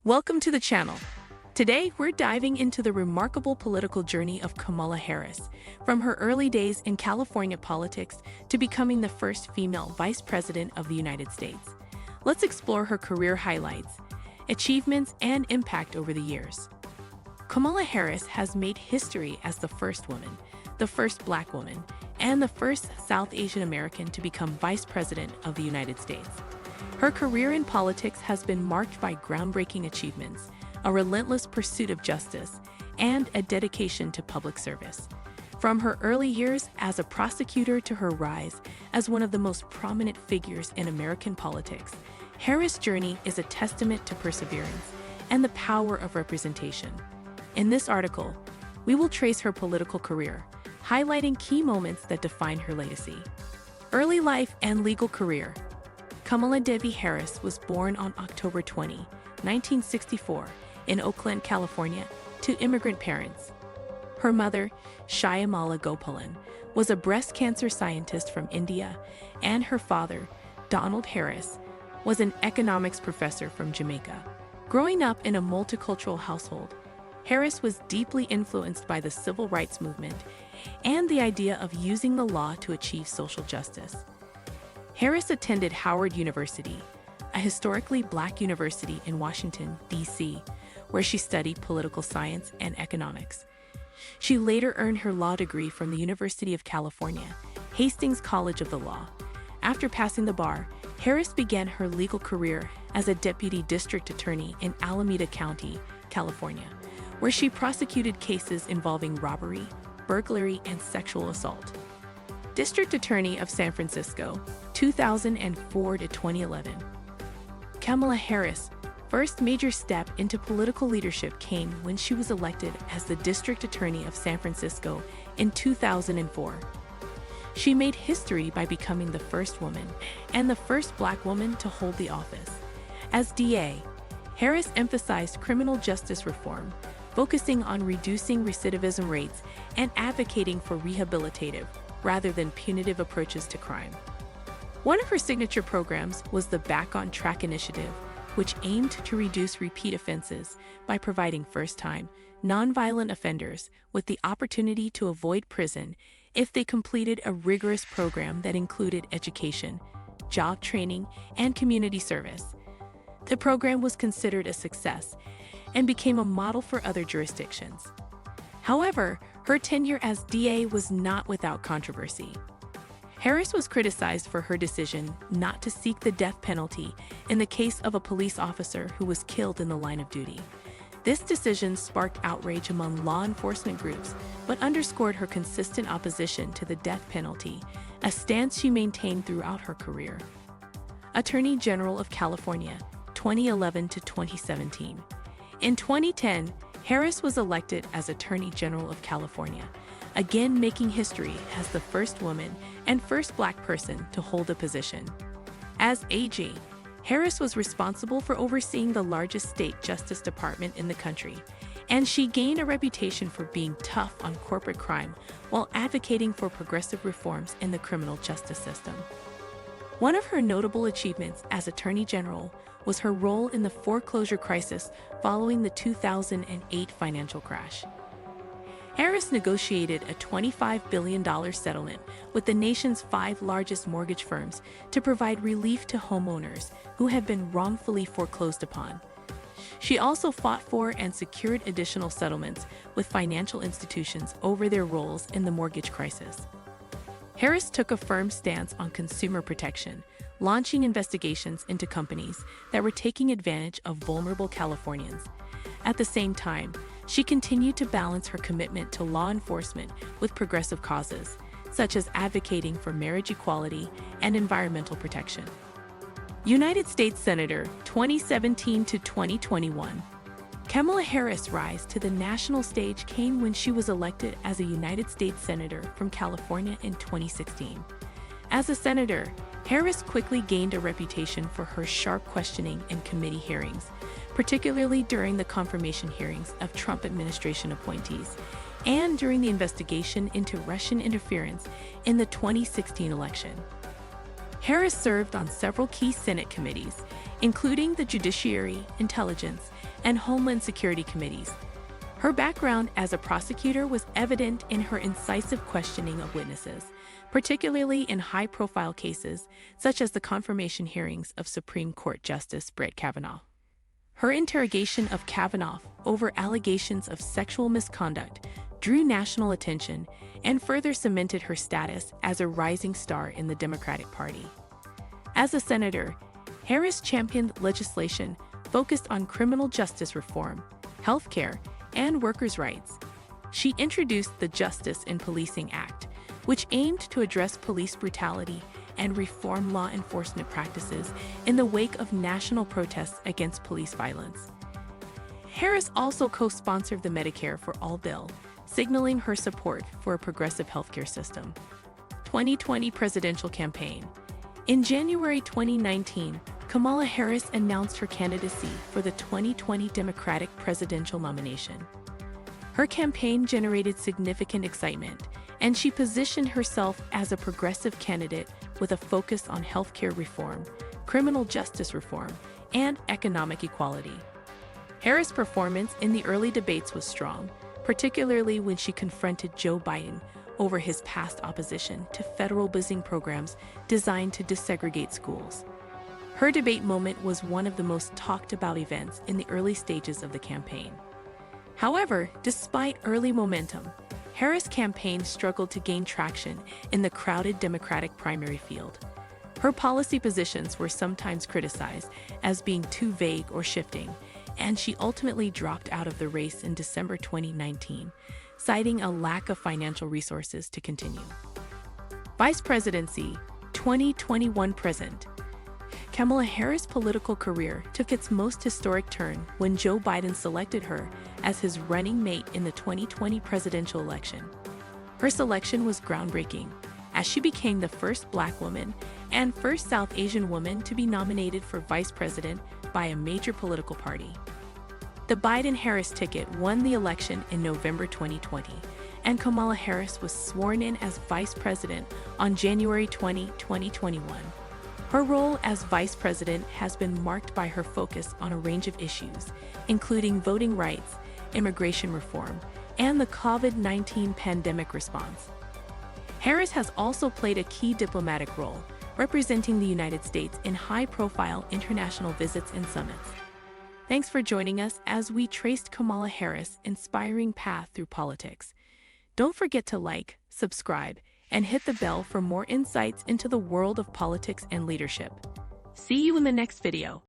Welcome to the channel. Today, we're diving into the remarkable political journey of Kamala Harris, from her early days in California politics to becoming the first female vice president of the United States. Let's explore her career highlights, achievements, and impact over the years. Kamala Harris has made history as the first woman, the first Black woman, and the first South Asian American to become vice president of the United States. Her career in politics has been marked by groundbreaking achievements, a relentless pursuit of justice, and a dedication to public service. From her early years as a prosecutor to her rise as one of the most prominent figures in American politics, Harris' journey is a testament to perseverance and the power of representation. In this article, we will trace her political career, highlighting key moments that define her legacy. Early life and legal career. Kamala Devi Harris was born on October 20, 1964, in Oakland, California, to immigrant parents. Her mother, Shyamala Gopalan, was a breast cancer scientist from India, and her father, Donald Harris, was an economics professor from Jamaica. Growing up in a multicultural household, Harris was deeply influenced by the civil rights movement and the idea of using the law to achieve social justice. Harris attended Howard University, a historically Black university in Washington, D.C., where she studied political science and economics. She later earned her law degree from the University of California, Hastings College of the Law. After passing the bar, Harris began her legal career as a deputy district attorney in Alameda County, California, where she prosecuted cases involving robbery, burglary, and sexual assault. District Attorney of San Francisco, 2004 to 2011. Kamala Harris' first major step into political leadership came when she was elected as the District Attorney of San Francisco in 2004. She made history by becoming the first woman and the first Black woman to hold the office. As DA, Harris emphasized criminal justice reform, focusing on reducing recidivism rates and advocating for rehabilitative rather than punitive approaches to crime. One of her signature programs was the Back on Track initiative, which aimed to reduce repeat offenses by providing first-time, nonviolent offenders with the opportunity to avoid prison if they completed a rigorous program that included education, job training, and community service. The program was considered a success and became a model for other jurisdictions. However, her tenure as DA was not without controversy. Harris was criticized for her decision not to seek the death penalty in the case of a police officer who was killed in the line of duty. This decision sparked outrage among law enforcement groups, but underscored her consistent opposition to the death penalty, a stance she maintained throughout her career. Attorney General of California, 2011 to 2017. In 2010, Harris was elected as Attorney General of California, again making history as the first woman and first Black person to hold the position. As AG, Harris was responsible for overseeing the largest state justice department in the country, and she gained a reputation for being tough on corporate crime while advocating for progressive reforms in the criminal justice system. One of her notable achievements as Attorney General was her role in the foreclosure crisis following the 2008 financial crash. Harris negotiated a $25 billion settlement with the nation's 5 largest mortgage firms to provide relief to homeowners who had been wrongfully foreclosed upon. She also fought for and secured additional settlements with financial institutions over their roles in the mortgage crisis. Harris took a firm stance on consumer protection, launching investigations into companies that were taking advantage of vulnerable Californians. At the same time, she continued to balance her commitment to law enforcement with progressive causes, such as advocating for marriage equality and environmental protection. United States Senator, 2017 to 2021. Kamala Harris' rise to the national stage came when she was elected as a United States Senator from California in 2016. As a senator, Harris quickly gained a reputation for her sharp questioning in committee hearings, particularly during the confirmation hearings of Trump administration appointees and during the investigation into Russian interference in the 2016 election. Harris served on several key Senate committees, including the Judiciary, Intelligence, and Homeland Security committees. Her background as a prosecutor was evident in her incisive questioning of witnesses, particularly in high-profile cases such as the confirmation hearings of Supreme Court Justice Brett Kavanaugh. Her interrogation of Kavanaugh over allegations of sexual misconduct drew national attention and further cemented her status as a rising star in the Democratic Party. As a senator, Harris championed legislation focused on criminal justice reform, healthcare, and workers' rights. She introduced the Justice in Policing Act, which aimed to address police brutality and reform law enforcement practices in the wake of national protests against police violence. Harris also co-sponsored the Medicare for All bill, signaling her support for a progressive healthcare system. 2020 Presidential Campaign. In January 2019, Kamala Harris announced her candidacy for the 2020 Democratic presidential nomination. Her campaign generated significant excitement, and she positioned herself as a progressive candidate with a focus on healthcare reform, criminal justice reform, and economic equality. Harris' performance in the early debates was strong, particularly when she confronted Joe Biden over his past opposition to federal busing programs designed to desegregate schools. Her debate moment was one of the most talked about events in the early stages of the campaign. However, despite early momentum, Harris' campaign struggled to gain traction in the crowded Democratic primary field. Her policy positions were sometimes criticized as being too vague or shifting, and she ultimately dropped out of the race in December 2019, citing a lack of financial resources to continue. Vice Presidency, 2021-present. Kamala Harris' political career took its most historic turn when Joe Biden selected her as his running mate in the 2020 presidential election. Her selection was groundbreaking, as she became the first Black woman and first South Asian woman to be nominated for vice president by a major political party. The Biden-Harris ticket won the election in November 2020, and Kamala Harris was sworn in as vice president on January 20, 2021. Her role as vice president has been marked by her focus on a range of issues, including voting rights, immigration reform, and the COVID-19 pandemic response. Harris has also played a key diplomatic role, representing the United States in high-profile international visits and summits. Thanks for joining us as we traced Kamala Harris' inspiring path through politics. Don't forget to like, subscribe, and hit the bell for more insights into the world of politics and leadership. See you in the next video.